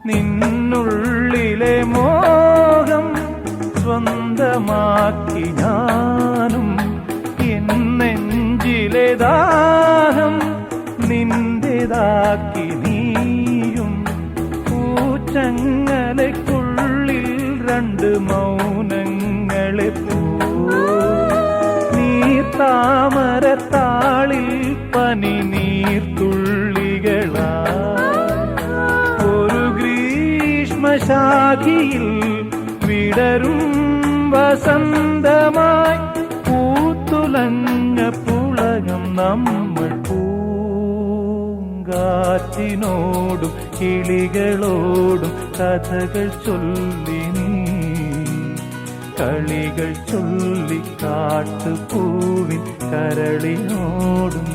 നിന്നുള്ളിലെ മോഹം സ്വന്തമാക്കി ഞാനും, എന്നെഞ്ചിലെ ദാഹം നിന്റേതാക്കി നീയും. പൂച്ചങ്ങലയ്ക്കുള്ളിൽ രണ്ട് മൗനങ്ങളെ നീർത്താമരത്താളിൽ പനി നീർത്തുള്ളികളാ ഒരു ഗ്രീഷ്മശാഖിയിൽ വിടരും വസന്തമായി പൂത്തുലഞ്ഞ പുളകം നമ്മൾ. പൂങ്കാറ്റിനോടും കിളികളോടും കഥകൾ ചൊല്ലി നീ, കളികൾ ചൊല്ലി കാട്ടുപൂവിൻ കരളിനോടും